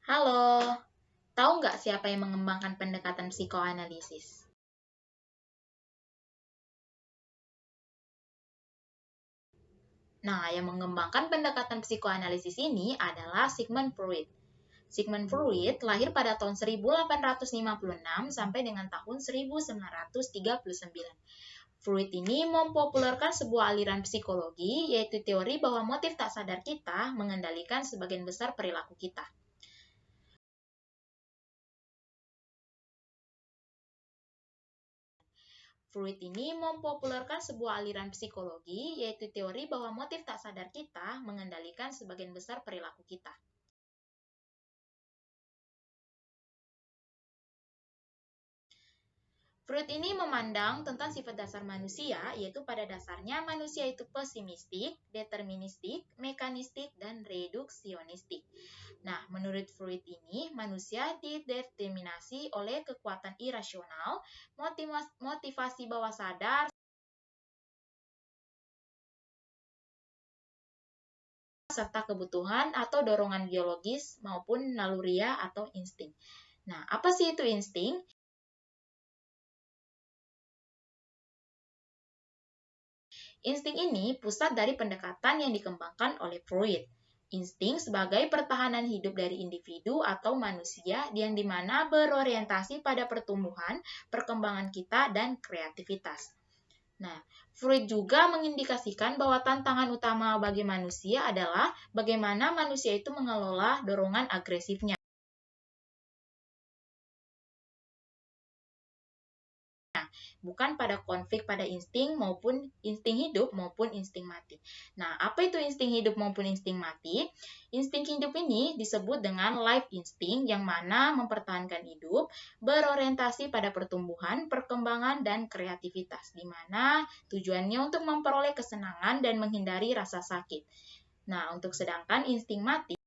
Halo, tahu nggak siapa yang mengembangkan pendekatan psikoanalisis? Nah, yang mengembangkan pendekatan psikoanalisis ini adalah Sigmund Freud. Sigmund Freud lahir pada tahun 1856 sampai dengan tahun 1939. Freud ini mempopulerkan sebuah aliran psikologi, yaitu teori bahwa motif tak sadar kita mengendalikan sebagian besar perilaku kita. Freud ini mempopulerkan sebuah aliran psikologi, yaitu teori bahwa motif tak sadar kita mengendalikan sebagian besar perilaku kita. Freud ini memandang tentang sifat dasar manusia, yaitu pada dasarnya manusia itu pesimistik, deterministik, mekanistik, dan reduksionistik. Nah, menurut Freud ini, manusia dideterminasi oleh kekuatan irasional, motivasi bawah sadar, serta kebutuhan atau dorongan biologis maupun naluria atau insting. Nah, apa sih itu insting? Insting ini pusat dari pendekatan yang dikembangkan oleh Freud. Insting sebagai pertahanan hidup dari individu atau manusia yang dimana berorientasi pada pertumbuhan, perkembangan kita, dan kreativitas. Nah, Freud juga mengindikasikan bahwa tantangan utama bagi manusia adalah bagaimana manusia itu mengelola dorongan agresifnya. Bukan pada konflik pada insting maupun insting hidup maupun insting mati. Nah, apa itu insting hidup maupun insting mati? Insting hidup ini disebut dengan life instinct yang mana mempertahankan hidup, berorientasi pada pertumbuhan, perkembangan, dan kreativitas, di mana tujuannya untuk memperoleh kesenangan dan menghindari rasa sakit. Nah, untuk sedangkan insting mati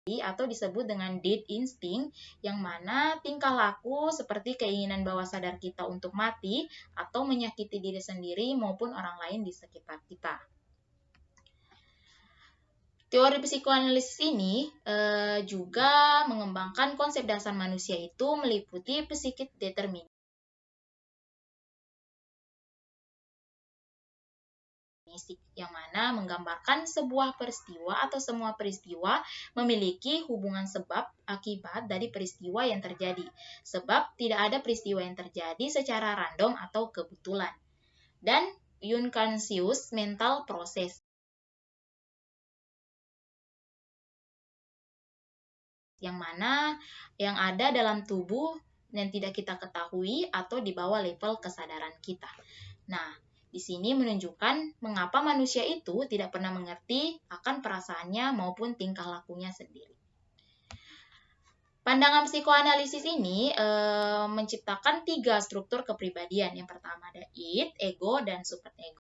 atau disebut dengan dead instinct, yang mana tingkah laku seperti keinginan bawah sadar kita untuk mati atau menyakiti diri sendiri maupun orang lain di sekitar kita. Teori psikoanalisis ini juga mengembangkan konsep dasar manusia itu meliputi psikik determinis, yang mana menggambarkan sebuah peristiwa atau semua peristiwa memiliki hubungan sebab akibat dari peristiwa yang terjadi. Sebab tidak ada peristiwa yang terjadi secara random atau kebetulan. Dan unconscious mental process, yang mana yang ada dalam tubuh yang tidak kita ketahui atau di bawah level kesadaran kita. Nah, di sini menunjukkan mengapa manusia itu tidak pernah mengerti akan perasaannya maupun tingkah lakunya sendiri. Pandangan psikoanalisis ini menciptakan 3 struktur kepribadian. Yang pertama ada id, ego, dan superego.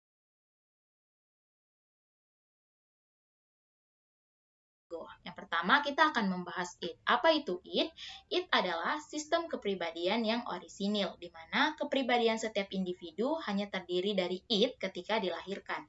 Yang pertama kita akan membahas id. Apa itu id? Id adalah sistem kepribadian yang orisinil, di mana kepribadian setiap individu hanya terdiri dari id ketika dilahirkan.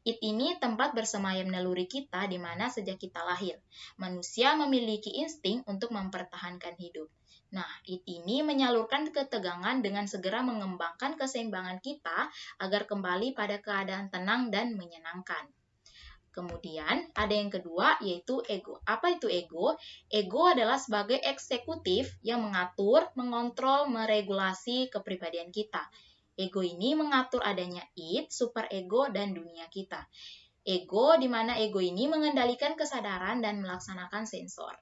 Id ini tempat bersemayam naluri kita di mana sejak kita lahir. Manusia memiliki insting untuk mempertahankan hidup. Nah, id ini menyalurkan ketegangan dengan segera mengembangkan keseimbangan kita agar kembali pada keadaan tenang dan menyenangkan. Kemudian ada yang kedua yaitu ego. Apa itu ego? Ego adalah sebagai eksekutif yang mengatur, mengontrol, meregulasi kepribadian kita. Ego ini mengatur adanya id, superego, dan dunia kita. Ego di mana ego ini mengendalikan kesadaran dan melaksanakan sensor.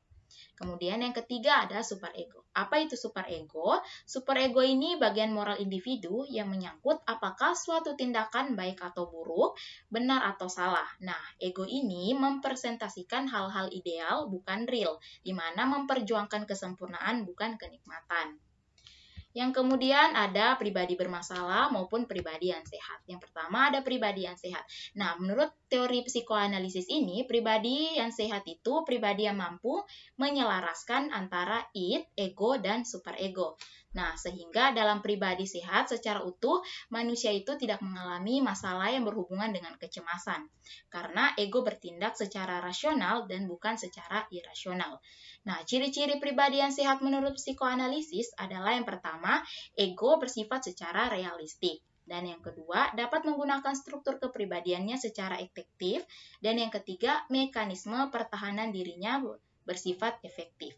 Kemudian yang ketiga ada superego. Apa itu superego? Superego ini bagian moral individu yang menyangkut apakah suatu tindakan baik atau buruk, benar atau salah. Nah, ego ini mempresentasikan hal-hal ideal bukan real, di mana memperjuangkan kesempurnaan bukan kenikmatan. Yang kemudian ada pribadi bermasalah maupun pribadi yang sehat. Yang pertama ada pribadi yang sehat. Nah, menurut teori psikoanalisis ini, pribadi yang sehat itu pribadi yang mampu menyelaraskan antara id, ego, dan superego. Nah, sehingga dalam pribadi sehat secara utuh, manusia itu tidak mengalami masalah yang berhubungan dengan kecemasan. Karena ego bertindak secara rasional dan bukan secara irasional. Nah, ciri-ciri pribadi yang sehat menurut psikoanalisis adalah yang pertama, ego bersifat secara realistik. Dan yang kedua, dapat menggunakan struktur kepribadiannya secara efektif. Dan yang ketiga, mekanisme pertahanan dirinya bersifat efektif.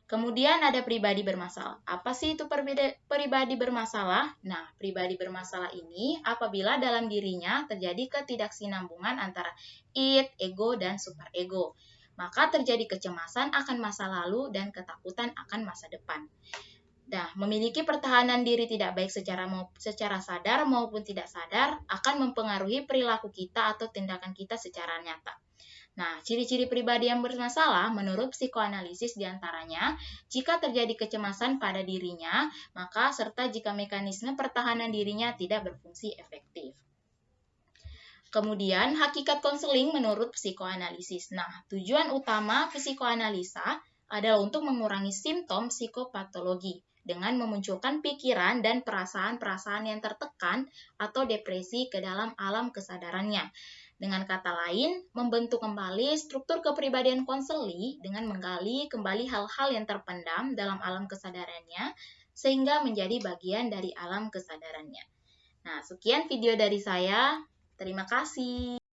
Kemudian ada pribadi bermasalah. Apa sih itu pribadi bermasalah? Nah, pribadi bermasalah ini apabila dalam dirinya terjadi ketidaksinambungan antara id, ego, dan superego. Maka terjadi kecemasan akan masa lalu dan ketakutan akan masa depan. Nah, memiliki pertahanan diri tidak baik secara sadar maupun tidak sadar akan mempengaruhi perilaku kita atau tindakan kita secara nyata. Nah, ciri-ciri pribadi yang bermasalah menurut psikoanalisis diantaranya, jika terjadi kecemasan pada dirinya, maka serta jika mekanisme pertahanan dirinya tidak berfungsi efektif. Kemudian, hakikat konseling menurut psikoanalisis. Nah, tujuan utama psikoanalisa adalah untuk mengurangi simptom psikopatologi dengan memunculkan pikiran dan perasaan-perasaan yang tertekan atau depresi ke dalam alam kesadarannya. Dengan kata lain, membentuk kembali struktur kepribadian konseli dengan menggali kembali hal-hal yang terpendam dalam alam kesadarannya sehingga menjadi bagian dari alam kesadarannya. Nah, sekian video dari saya. Terima kasih.